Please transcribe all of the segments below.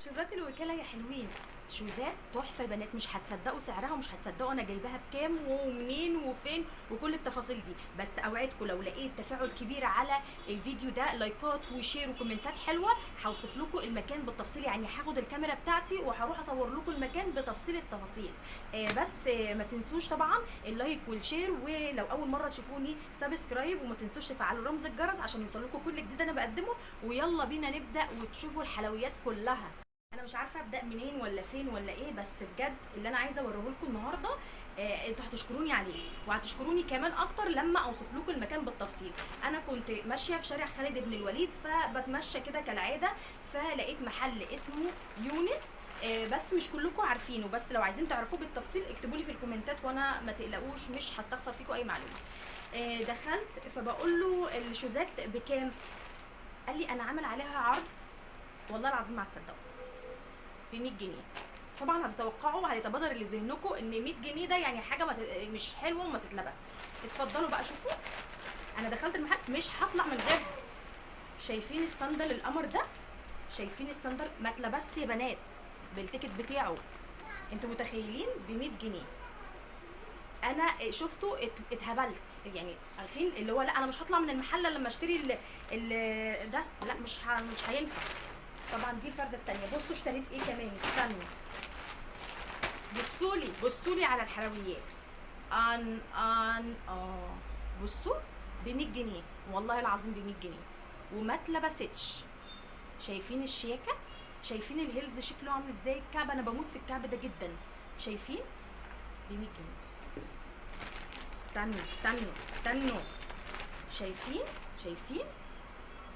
شوزات الوكاله يا حلوين، شوزات تحفه يا بنات، مش هتصدقوا سعرها ومش هتصدقوا انا جايباها بكام ومنين وفين وكل التفاصيل دي. بس اوعدكم لو لقيت تفاعل كبير على الفيديو ده، لايكات وشير وكومنتات حلوه، هوصف لكم المكان بالتفصيل. يعني هاخد الكاميرا بتاعتي وهروح اصور لكم المكان بتفصيل التفاصيل. بس ما تنسوش طبعا اللايك والشير، ولو اول مره تشوفوني سبسكرايب، وما تنسوش تفعلوا رمز الجرس عشان يوصلكم كل جديد انا بقدمه. ويلا بينا نبدا وتشوفوا الحلويات كلها. انا مش عارفه ابدا منين ولا فين ولا ايه، بس بجد اللي انا عايزه اوريه لكم النهارده انتوا هتشكروني عليه، وهتشكروني كمان اكتر لما اوصف لكم المكان بالتفصيل. انا كنت ماشيه في شارع خالد بن الوليد، فبتمشى كده كالعاده، فلقيت محل اسمه يونس. بس مش كلكم عارفينه، بس لو عايزين تعرفوه بالتفصيل اكتبوا لي في الكومنتات، وانا ما تقلقوش مش هستخسر فيكم اي معلومه. دخلت فبقول له الشوزات بكام، قال لي انا عامل عليها عرض، والله العظيم ما هتصدقوا، ب 100 جنيه. طبعا هتتوقعوا هيتبادر لذهنكم ان 100 جنيه ده يعني حاجه مش حلوه وما تتلبس. اتفضلوا بقى شوفوا، انا دخلت المحل مش هطلع من غيرها. شايفين الصندل القمر ده؟ شايفين الصندل ما اتلبسش يا بنات بالتيكت بتاعه. انتوا متخيلين؟ ب 100 جنيه. انا شفته اتهبلت، يعني عارفين اللي هو لا انا مش هطلع من المحل لما اشتري ال ده، لا مش هينفع. طبعا دي الفرده الثانيه. بصوا اشتريت ايه كمان، استنوا بصوا لي على الحلويات. بصوا ب 100 جنيه، والله العظيم ب 100 جنيه وما اتلبستش. شايفين الشياكه؟ شايفين الهيلز شكله عامل ازاي؟ الكعب انا بموت في الكعب ده جدا. شايفين؟ ب 100 جنيه. استنوا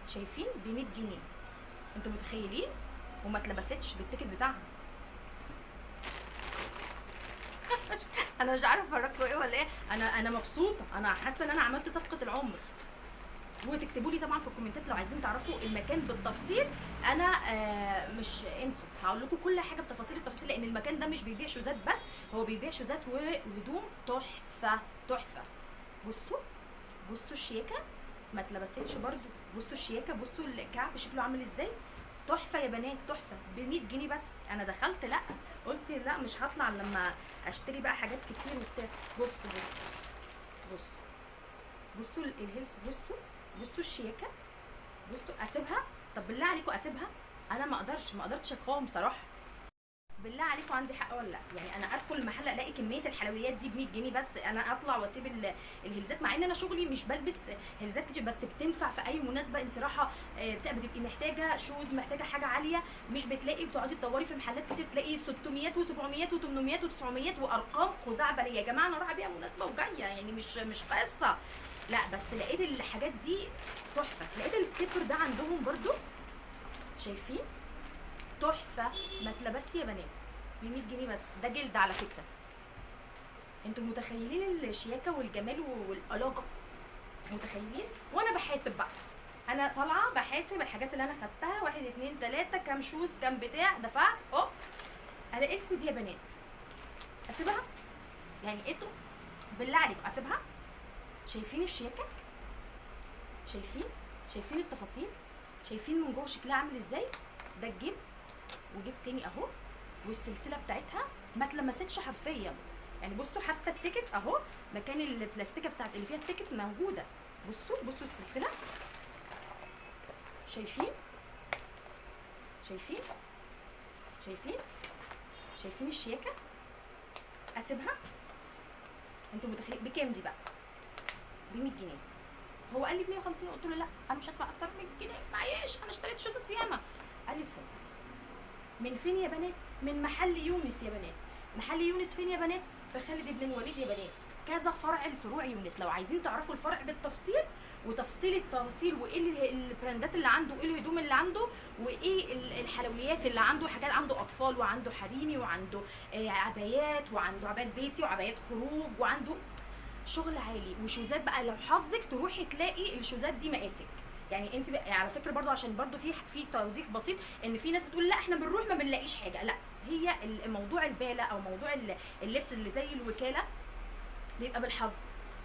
شايفين ب 100 جنيه. انتوا متخيلين؟ وما اتلبستش بالتيكت بتاعها. انا مش عارفه افرجكم ايه ولا ايه، انا مبسوطه، انا حاسه ان انا عملت صفقه العمر. وتكتبوا لي طبعا في الكومنتات لو عايزين تعرفوا المكان بالتفصيل. انا مش انسوا، هقول لكم كل حاجه بتفاصيل التفاصيل، لان المكان ده مش بيبيع شوزات بس، هو بيبيع شوزات وهدوم تحفه. بصوا الشياكه ما اتلبستش برده. بصوا الشياكه، بصوا الكعب شكله عامل ازاي. تحفه يا بنات، تحفه ب 100 جنيه بس. انا دخلت لا قلت لا مش هطلع لما اشتري بقى حاجات كتير وبتاع. بصوا الهيلز، بصوا الشياكه، بصوا. اسيبها؟ طب بالله عليكم اسيبها؟ انا ما قدرتش اقاوم صراحه. بالله عليكم عندي حق ولا لا؟ يعني انا ادخل المحل الاقي كميه الحلويات دي ب 100 جنيه بس، انا اطلع واسيب الهلزات؟ مع ان انا شغلي مش بلبس هلزات كتير، بس بتنفع في اي مناسبه. انت رايحه بتبقي محتاجه شوز، محتاجه حاجه عاليه، مش بتلاقي، بتقعدي تدوري في محلات كتير تلاقي 600 و700 و800 و900 وارقام خزعبليه. يا جماعه انا رايحه بيها مناسبه وجايه، يعني مش قصه. لا بس لقيت الحاجات دي تحفه. لقيت السيبر ده عندهم برده، شايفين؟ تحفه ما اتلبسش يا بنات، ب 100 جنيه بس. ده جلد على فكره. انتوا متخيلين الشياكه والجمال والألاقة؟ متخيلين؟ وانا بحاسب بقى، انا طالعه بحاسب الحاجات اللي انا خدتها، 1 2 3 كام شوز كام بتاع، دفعت الاقي لكم دي يا بنات. اسيبها؟ يعني انتوا بالله عليكم اسيبها؟ شايفين الشياكه؟ شايفين التفاصيل؟ شايفين من جوه شكلها عامل ازاي؟ ده الجيب، وجيب تاني اهو، والسلسله بتاعتها ما اتلمستش حرفيا. يعني بصوا حتى التيكت اهو، مكان البلاستيكه بتاعت اللي فيها التيكت موجوده. بصوا السلسله، شايفين الشياكه؟ اسيبها؟ انتوا متخيلين بكام دي بقى؟ ب 100 جنيه. هو قال لي ب 150، قلت له لا انا مش هدفع اكتر من 100 جنيه، معيش انا اشتريت شوزات ياما. قال لي اتفضل. من فين يا بنات؟ من محل يونس يا بنات. محل يونس فين يا بنات؟ في خالد بن الوليد يا بنات. كذا فرع الفروع يونس. لو عايزين تعرفوا الفرع بالتفصيل وتفصيل التفاصيل، وايه البراندات اللي عنده، وايه الهدوم اللي عنده، وايه الحلويات اللي عنده، حاجات عنده اطفال وعنده حريمي وعنده عبايات، وعنده عبايات بيتي وعبايات خروج، وعنده شغل عالي وشوزات. بقى لو حظك تروحي تلاقي الشوزات دي مقاسك. يعني انت على فكره برضو، عشان برضو في توضيح بسيط، ان في ناس بتقول لا احنا بنروح ما بنلاقيش حاجه. لا، هي موضوع الباله او موضوع اللبس اللي زي الوكاله بيبقى بالحظ.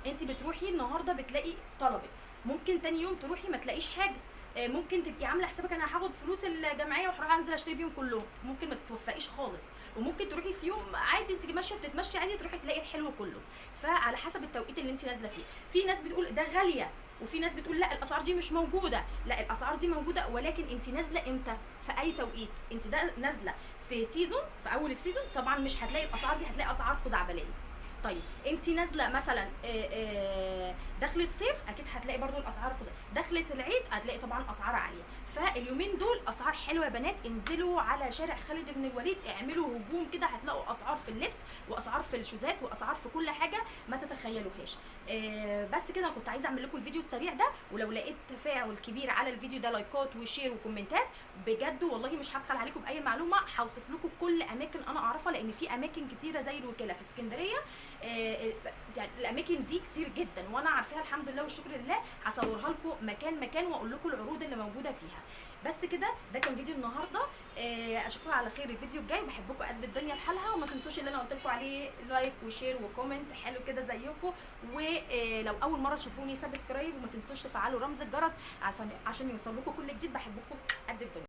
انت بتروحي النهارده بتلاقي طلبك، ممكن تاني يوم تروحي ما تلاقيش حاجه. ممكن تبقي عامله حسابك انا هاخد فلوس الجمعيه وهروح انزل اشتري بيهم كلهم، ممكن ما تتوفقيش خالص. وممكن تروحي في يوم عادي انت ماشيه بتتمشي عادي تروحي تلاقي الحلو كله. فعلى حسب التوقيت اللي انت نازله فيه. في ناس بتقول ده غاليه، وفي ناس بتقول لا الاسعار دي مش موجوده. لا الاسعار دي موجوده، ولكن انت نازله امتى؟ في اي توقيت. انت ده نازله في سيزون، في اول السيزون طبعا مش هتلاقي الاسعار دي، هتلاقي اسعار خزعبليه. طيب انت نازله مثلا دخلت صيف، اكيد هتلاقي برضو الاسعار دخلت العيد هتلاقي طبعا اسعار عاليه. فاليومين دول اسعار حلوه يا بنات. انزلوا على شارع خالد بن الوليد، اعملوا هجوم كده، هتلاقوا اسعار في اللبس واسعار في الشوزات واسعار في كل حاجه ما تتخيلوهاش. بس كده انا كنت عايزه اعمل لكم الفيديو السريع ده. ولو لقيت تفاعل كبير على الفيديو ده لايكات وشير وكومنتات، بجد والله مش هبخل عليكم باي معلومه، هوصف لكم كل اماكن انا اعرفها، لان في اماكن كتيره زي الوكاله في اسكندريه. يعني الاماكن دي كتير جدا وانا عارفاها الحمد لله والشكر لله. هصورها لكم مكان مكان واقول لكم العروض اللي موجوده فيها. بس كده ده كان فيديو النهارده. اشوفكم على خير الفيديو الجاي. بحبكم قد الدنيا بحالها، وما تنسوش اللي انا قلت لكم عليه لايك وشير وكومنت حلو كده زيكم. ولو اول مره تشوفوني سبسكرايب، وما تنسوش تفعلوا رمز الجرس عشان يوصل لكم كل جديد. بحبكم قد الدنيا.